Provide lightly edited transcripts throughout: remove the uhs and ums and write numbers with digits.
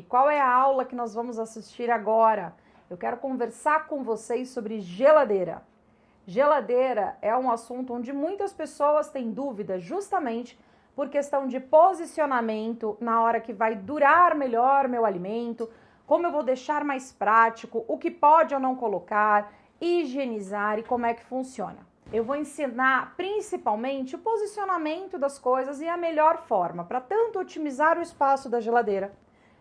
aqui? Qual é a aula que nós vamos assistir agora? Eu quero conversar com vocês sobre geladeira. Geladeira é um assunto onde muitas pessoas têm dúvida justamente por questão de posicionamento, na hora que vai durar melhor meu alimento, como eu vou deixar mais prático, o que pode ou não colocar, higienizar e como é que funciona. Eu vou ensinar principalmente o posicionamento das coisas e a melhor forma para tanto otimizar o espaço da geladeira,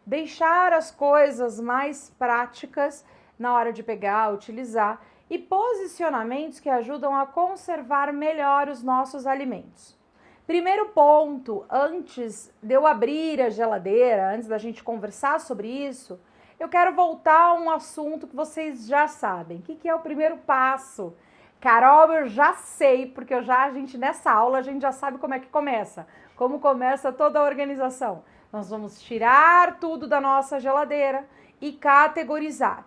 deixar as coisas mais práticas na hora de pegar, utilizar e posicionamentos que ajudam a conservar melhor os nossos alimentos. Primeiro ponto, antes de eu abrir a geladeira, antes da gente conversar sobre isso, eu quero voltar a um assunto que vocês já sabem. O que é o primeiro passo? Carol, eu já sei, porque a gente nessa aula a gente já sabe como é que começa. Como começa toda a organização. Nós vamos tirar tudo da nossa geladeira e categorizar.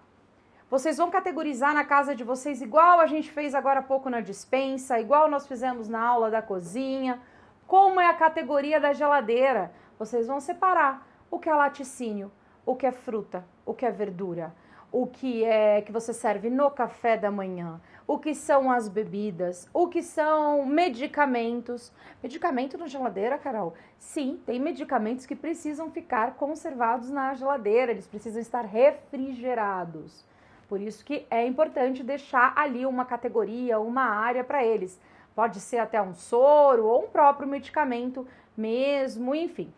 Vocês vão categorizar na casa de vocês igual a gente fez agora há pouco na despensa, igual nós fizemos na aula da cozinha. Como é a categoria da geladeira? Vocês vão separar o que é laticínio, o que é fruta, o que é verdura, o que é que você serve no café da manhã, o que são as bebidas, o que são medicamentos. Medicamento na geladeira, Carol? Sim, tem medicamentos que precisam ficar conservados na geladeira, eles precisam estar refrigerados. Por isso que é importante deixar ali uma categoria, uma área para eles. Pode ser até um soro ou um próprio medicamento mesmo, enfim.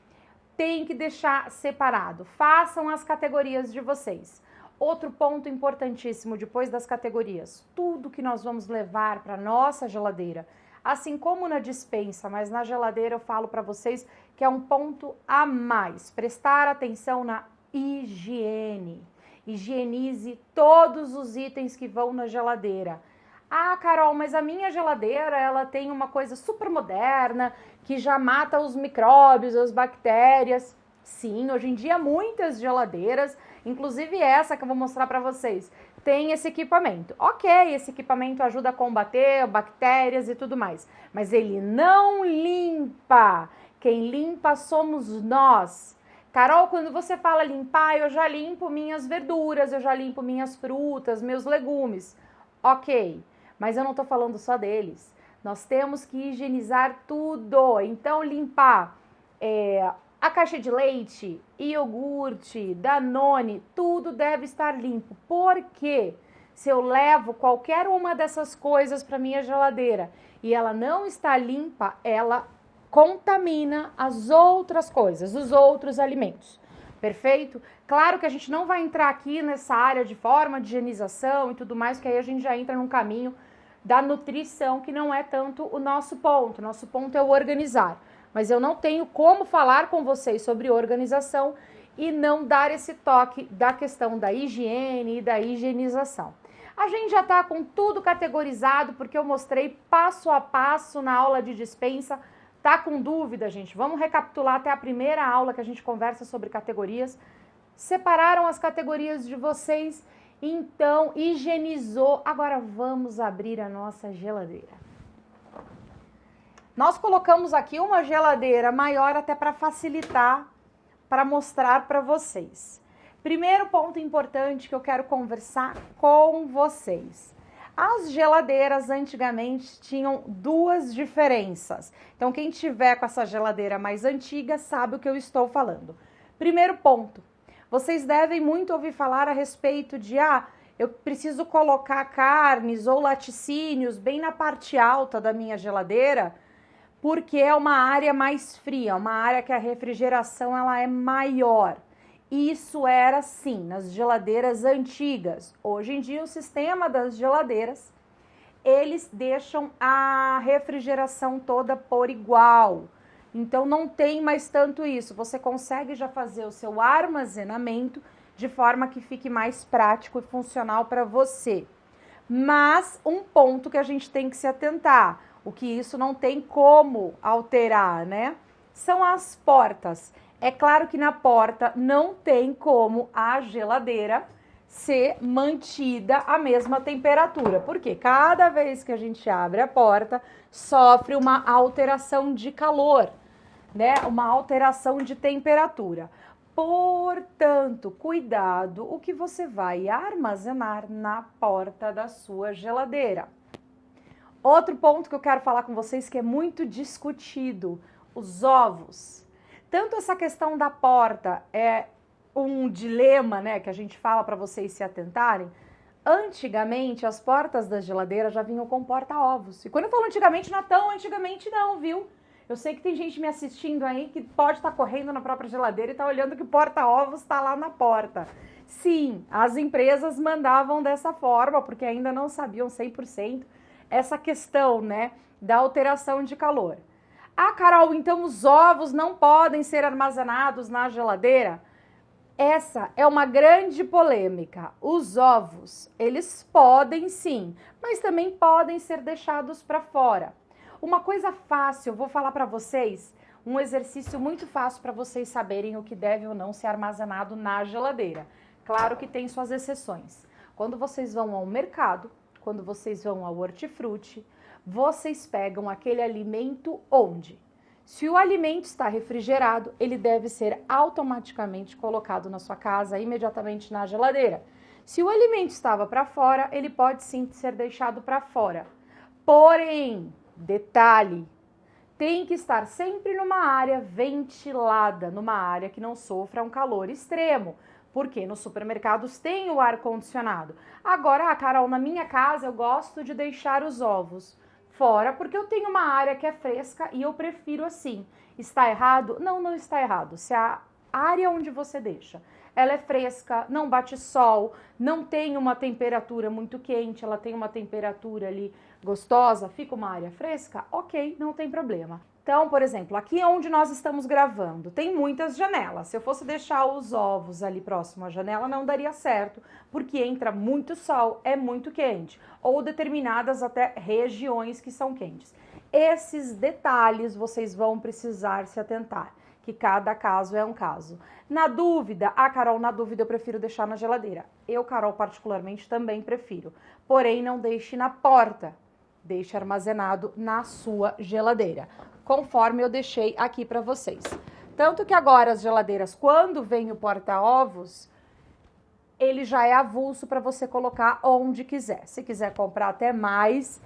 Tem que deixar separado. Façam as categorias de vocês. Outro ponto importantíssimo depois das categorias, tudo que nós vamos levar para nossa geladeira, assim como na despensa, mas na geladeira eu falo para vocês que é um ponto a mais, prestar atenção na higiene. Higienize todos os itens que vão na geladeira. Ah, Carol, mas a minha geladeira, ela tem uma coisa super moderna, que já mata os micróbios, as bactérias. Sim, hoje em dia muitas geladeiras, inclusive essa que eu vou mostrar para vocês, tem esse equipamento. Ok, esse equipamento ajuda a combater bactérias e tudo mais, mas ele não limpa. Quem limpa somos nós. Carol, quando você fala limpar, eu já limpo minhas verduras, eu já limpo minhas frutas, meus legumes. Ok, mas eu não tô falando só deles. Nós temos que higienizar tudo. Então, limpar a caixa de leite, iogurte, Danone, tudo deve estar limpo. Porque se eu levo qualquer uma dessas coisas para minha geladeira e ela não está limpa, ela contamina as outras coisas, os outros alimentos. Perfeito? Claro que a gente não vai entrar aqui nessa área de forma de higienização e tudo mais, que aí a gente já entra num caminho da nutrição, que não é tanto o nosso ponto. Nosso ponto é o organizar. Mas eu não tenho como falar com vocês sobre organização e não dar esse toque da questão da higiene e da higienização. A gente já está com tudo categorizado, porque eu mostrei passo a passo na aula de despensa. Tá com dúvida, gente? Vamos recapitular até a primeira aula que a gente conversa sobre categorias. Separaram as categorias de vocês, então higienizou. Agora vamos abrir a nossa geladeira. Nós colocamos aqui uma geladeira maior até para facilitar, para mostrar para vocês. Primeiro ponto importante que eu quero conversar com vocês. As geladeiras antigamente tinham duas diferenças. Então, quem tiver com essa geladeira mais antiga sabe o que eu estou falando. Primeiro ponto, vocês devem muito ouvir falar a respeito de, eu preciso colocar carnes ou laticínios bem na parte alta da minha geladeira, porque é uma área mais fria, uma área que a refrigeração ela é maior. Isso era sim nas geladeiras antigas. Hoje em dia o sistema das geladeiras, eles deixam a refrigeração toda por igual. Então não tem mais tanto isso. Você consegue já fazer o seu armazenamento de forma que fique mais prático e funcional para você. Mas um ponto que a gente tem que se atentar, o que isso não tem como alterar, né? São as portas. É claro que na porta não tem como a geladeira ser mantida a mesma temperatura, porque cada vez que a gente abre a porta, sofre uma alteração de calor, né? Uma alteração de temperatura. Portanto, cuidado o que você vai armazenar na porta da sua geladeira. Outro ponto que eu quero falar com vocês que é muito discutido, os ovos. Tanto essa questão da porta é um dilema, né, que a gente fala para vocês se atentarem. Antigamente, as portas da geladeira já vinham com porta-ovos. E quando eu falo antigamente, não é tão antigamente não, viu? Eu sei que tem gente me assistindo aí que pode estar correndo na própria geladeira e está olhando que o porta-ovos está lá na porta. Sim, as empresas mandavam dessa forma, porque ainda não sabiam 100% essa questão, né, da alteração de calor. Ah, Carol, então os ovos não podem ser armazenados na geladeira? Essa é uma grande polêmica. Os ovos, eles podem sim, mas também podem ser deixados para fora. Uma coisa fácil, eu vou falar para vocês, um exercício muito fácil para vocês saberem o que deve ou não ser armazenado na geladeira. Claro que tem suas exceções. Quando vocês vão ao mercado, quando vocês vão ao hortifruti, vocês pegam aquele alimento onde? Se o alimento está refrigerado, ele deve ser automaticamente colocado na sua casa, imediatamente na geladeira. Se o alimento estava para fora, ele pode sim ser deixado para fora. Porém, detalhe, tem que estar sempre numa área ventilada, numa área que não sofra um calor extremo, porque nos supermercados tem o ar-condicionado. Agora, Carol, na minha casa eu gosto de deixar os ovos fora, porque eu tenho uma área que é fresca e eu prefiro assim. Está errado? Não, não está errado. Se a área onde você deixa, ela é fresca, não bate sol, não tem uma temperatura muito quente, ela tem uma temperatura ali gostosa, fica uma área fresca, ok, não tem problema. Então, por exemplo, aqui onde nós estamos gravando, tem muitas janelas. Se eu fosse deixar os ovos ali próximo à janela, não daria certo, porque entra muito sol, é muito quente, ou determinadas até regiões que são quentes. Esses detalhes vocês vão precisar se atentar, que cada caso é um caso. Na dúvida, Carol, na dúvida eu prefiro deixar na geladeira. Eu, Carol, particularmente também prefiro. Porém, não deixe na porta, deixe armazenado na sua geladeira, conforme eu deixei aqui para vocês. Tanto que agora as geladeiras, quando vem o porta-ovos, ele já é avulso para você colocar onde quiser. Se quiser comprar até mais,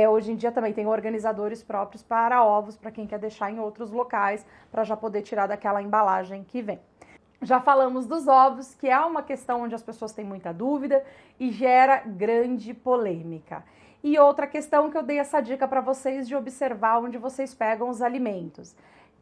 hoje em dia também tem organizadores próprios para ovos, para quem quer deixar em outros locais, para já poder tirar daquela embalagem que vem. Já falamos dos ovos, que é uma questão onde as pessoas têm muita dúvida e gera grande polêmica. E outra questão que eu dei essa dica para vocês de observar onde vocês pegam os alimentos.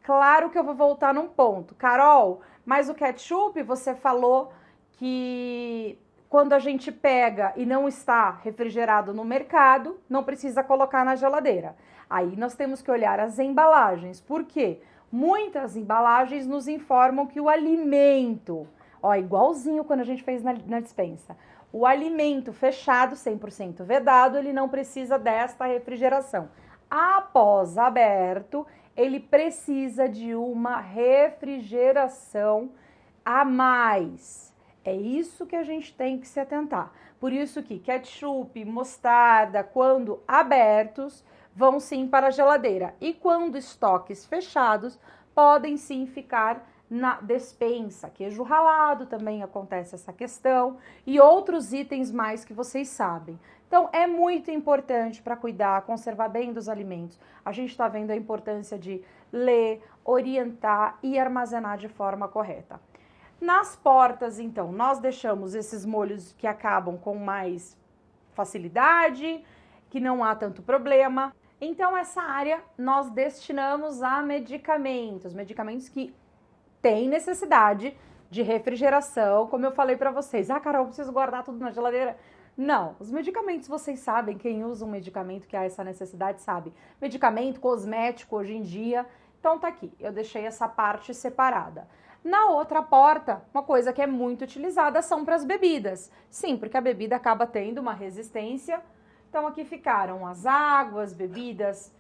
Claro que eu vou voltar num ponto. Carol, mas o ketchup, você falou que quando a gente pega e não está refrigerado no mercado, não precisa colocar na geladeira. Aí nós temos que olhar as embalagens. Por quê? Muitas embalagens nos informam que o alimento, igualzinho quando a gente fez na despensa, o alimento fechado, 100% vedado, ele não precisa desta refrigeração. Após aberto, ele precisa de uma refrigeração a mais. É isso que a gente tem que se atentar. Por isso que ketchup, mostarda, quando abertos, vão sim para a geladeira. E quando estoques fechados, podem sim ficar na despensa. Queijo ralado também acontece essa questão e outros itens mais que vocês sabem. Então, é muito importante para cuidar, conservar bem dos alimentos. A gente está vendo a importância de ler, orientar e armazenar de forma correta. Nas portas, então, nós deixamos esses molhos que acabam com mais facilidade, que não há tanto problema. Então, essa área nós destinamos a medicamentos que têm necessidade de refrigeração, como eu falei para vocês. Carol, eu preciso guardar tudo na geladeira? Não, os medicamentos vocês sabem, quem usa um medicamento que há essa necessidade sabe. Medicamento, cosmético hoje em dia, então tá aqui, eu deixei essa parte separada. Na outra porta, uma coisa que é muito utilizada são para as bebidas. Sim, porque a bebida acaba tendo uma resistência. Então aqui ficaram as águas, bebidas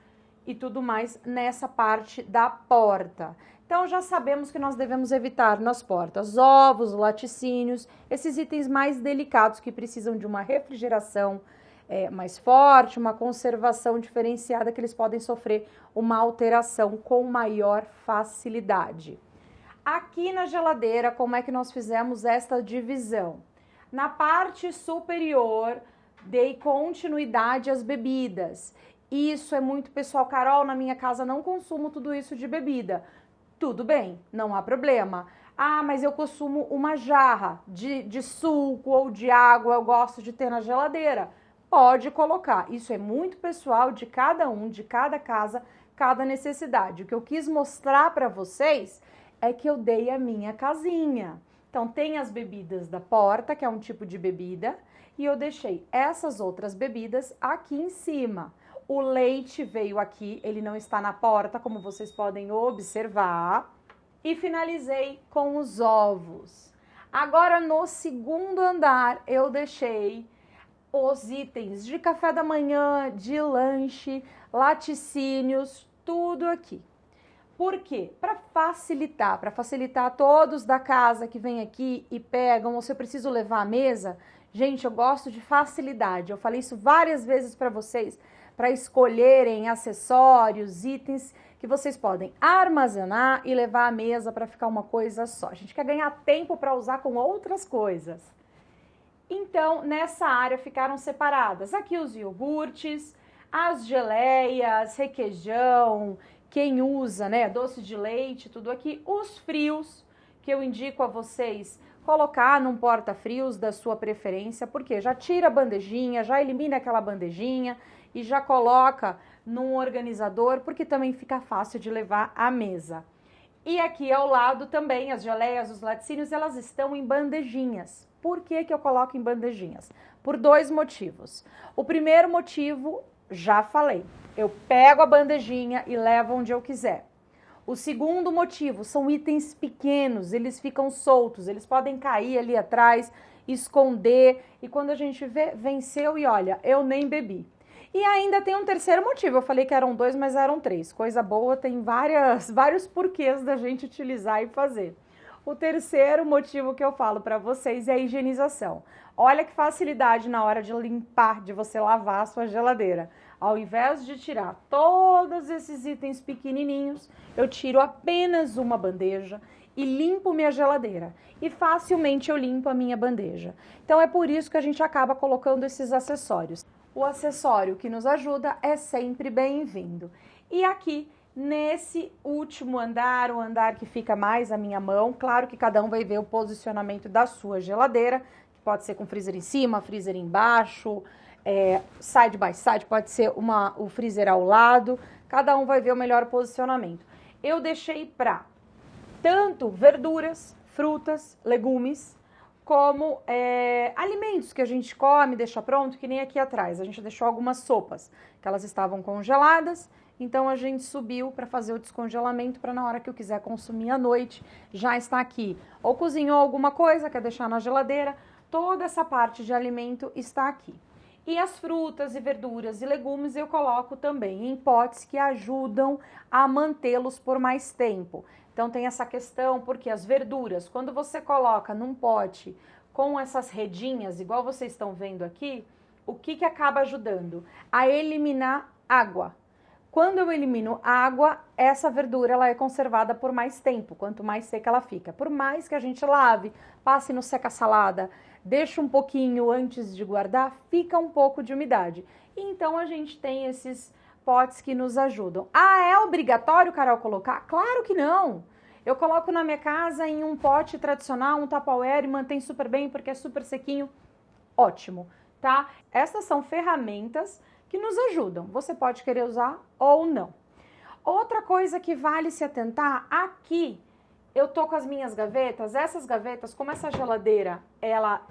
e tudo mais nessa parte da porta. Então já sabemos que nós devemos evitar nas portas ovos, laticínios, esses itens mais delicados que precisam de uma refrigeração mais forte, uma conservação diferenciada, que eles podem sofrer uma alteração com maior facilidade. Aqui na geladeira, como é que nós fizemos esta divisão? Na parte superior, dei continuidade às bebidas. Isso é muito pessoal. Carol, na minha casa não consumo tudo isso de bebida. Tudo bem, não há problema. Ah, mas eu consumo uma jarra de suco ou de água, eu gosto de ter na geladeira. Pode colocar. Isso é muito pessoal de cada um, de cada casa, cada necessidade. O que eu quis mostrar para vocês é que eu dei a minha casinha. Então, tem as bebidas da porta, que é um tipo de bebida, e eu deixei essas outras bebidas aqui em cima. O leite veio aqui, ele não está na porta, como vocês podem observar. E finalizei com os ovos. Agora, no segundo andar, eu deixei os itens de café da manhã, de lanche, laticínios, tudo aqui. Por quê? Para facilitar todos da casa que vêm aqui e pegam, ou se eu preciso levar à mesa, gente, eu gosto de facilidade. Eu falei isso várias vezes para vocês, para escolherem acessórios, itens que vocês podem armazenar e levar à mesa para ficar uma coisa só. A gente quer ganhar tempo para usar com outras coisas. Então, nessa área ficaram separadas aqui os iogurtes, as geleias, requeijão, quem usa, né, doce de leite, tudo aqui, os frios, que eu indico a vocês colocar num porta-frios da sua preferência, porque já tira a bandejinha, já elimina aquela bandejinha e já coloca num organizador, porque também fica fácil de levar à mesa. E aqui ao lado também as geleias, os laticínios, elas estão em bandejinhas. Por que que eu coloco em bandejinhas? Por dois motivos. O primeiro motivo, já falei, eu pego a bandejinha e levo onde eu quiser. O segundo motivo, são itens pequenos, eles ficam soltos, eles podem cair ali atrás, esconder, e quando a gente vê, venceu e olha, eu nem bebi. E ainda tem um terceiro motivo, eu falei que eram dois, mas eram três. Coisa boa, tem vários porquês da gente utilizar e fazer. O terceiro motivo que eu falo para vocês é a higienização. Olha que facilidade na hora de limpar, de você lavar a sua geladeira. Ao invés de tirar todos esses itens pequenininhos, eu tiro apenas uma bandeja e limpo minha geladeira. E facilmente eu limpo a minha bandeja. Então é por isso que a gente acaba colocando esses acessórios. O acessório que nos ajuda é sempre bem-vindo. E aqui, nesse último andar, o andar que fica mais à minha mão, claro que cada um vai ver o posicionamento da sua geladeira, que pode ser com freezer em cima, freezer embaixo, side by side, pode ser o freezer ao lado, cada um vai ver o melhor posicionamento. Eu deixei para tanto verduras, frutas, legumes, como alimentos que a gente come, deixa pronto, que nem aqui atrás. A gente deixou algumas sopas, que elas estavam congeladas, então a gente subiu para fazer o descongelamento para na hora que eu quiser consumir à noite, já está aqui. Ou cozinhou alguma coisa, quer deixar na geladeira, toda essa parte de alimento está aqui. E as frutas e verduras e legumes eu coloco também em potes que ajudam a mantê-los por mais tempo. Então tem essa questão, porque as verduras, quando você coloca num pote com essas redinhas, igual vocês estão vendo aqui, o que acaba ajudando? A eliminar água. Quando eu elimino água, essa verdura ela é conservada por mais tempo, quanto mais seca ela fica. Por mais que a gente lave, passe no seca-salada, deixe um pouquinho antes de guardar, fica um pouco de umidade. E então a gente tem esses potes que nos ajudam. Ah, é obrigatório, Carol, colocar? Claro que não! Eu coloco na minha casa em um pote tradicional, um Tupperware, e mantém super bem porque é super sequinho. Ótimo, tá? Essas são ferramentas que nos ajudam. Você pode querer usar ou não. Outra coisa que vale se atentar, aqui eu tô com as minhas gavetas. Essas gavetas, como essa geladeira, ela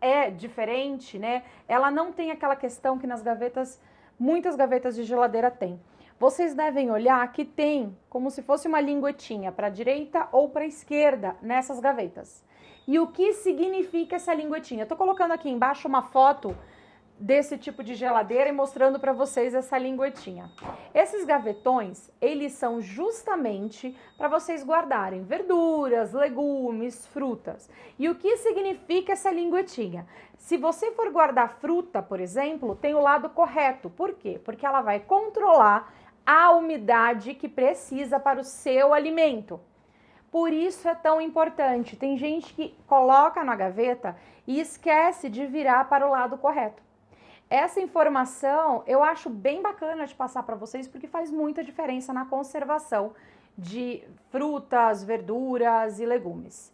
é diferente, né? Ela não tem aquela questão que nas gavetas, muitas gavetas de geladeira tem. Vocês devem olhar que tem como se fosse uma linguetinha para a direita ou para a esquerda nessas gavetas. E o que significa essa linguetinha? Eu tô colocando aqui embaixo uma foto desse tipo de geladeira e mostrando para vocês essa linguetinha. Esses gavetões, eles são justamente para vocês guardarem verduras, legumes, frutas. E o que significa essa linguetinha? Se você for guardar fruta, por exemplo, tem o lado correto. Por quê? Porque ela vai controlar a umidade que precisa para o seu alimento. Por isso é tão importante. Tem gente que coloca na gaveta e esquece de virar para o lado correto. Essa informação eu acho bem bacana de passar para vocês porque faz muita diferença na conservação de frutas, verduras e legumes.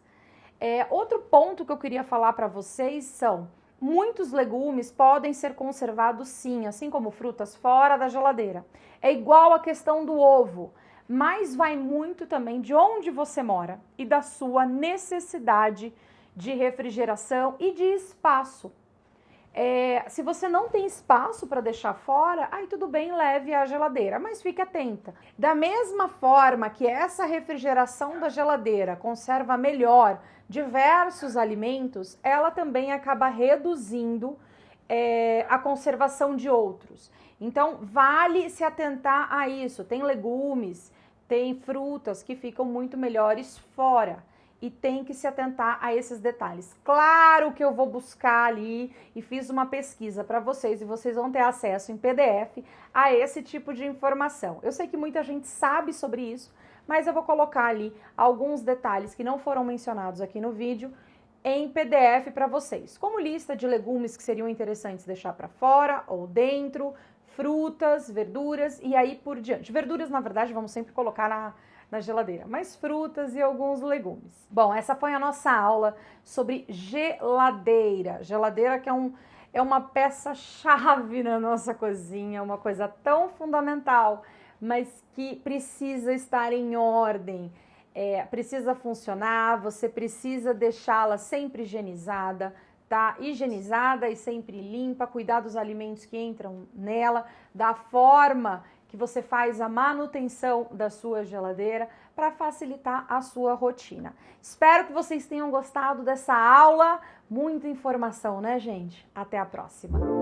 Outro ponto que eu queria falar para vocês são: muitos legumes podem ser conservados sim, assim como frutas, fora da geladeira. É igual a questão do ovo, mas vai muito também de onde você mora e da sua necessidade de refrigeração e de espaço. Se você não tem espaço para deixar fora, aí tudo bem, leve à geladeira, mas fique atenta. Da mesma forma que essa refrigeração da geladeira conserva melhor diversos alimentos, ela também acaba reduzindo a conservação de outros. Então, vale se atentar a isso. Tem legumes, tem frutas que ficam muito melhores fora. E tem que se atentar a esses detalhes. Claro que eu vou buscar ali e fiz uma pesquisa para vocês e vocês vão ter acesso em PDF a esse tipo de informação. Eu sei que muita gente sabe sobre isso, mas eu vou colocar ali alguns detalhes que não foram mencionados aqui no vídeo em PDF para vocês, como lista de legumes que seriam interessantes deixar para fora ou dentro, frutas, verduras e aí por diante. Verduras, na verdade, vamos sempre colocar na geladeira, mas frutas e alguns legumes. Bom, essa foi a nossa aula sobre geladeira. Geladeira que é uma peça-chave na nossa cozinha, uma coisa tão fundamental, mas que precisa estar em ordem, precisa funcionar, você precisa deixá-la sempre higienizada, tá? Higienizada e sempre limpa, cuidar dos alimentos que entram nela, da forma que você faz a manutenção da sua geladeira para facilitar a sua rotina. Espero que vocês tenham gostado dessa aula. Muita informação, né, gente? Até a próxima!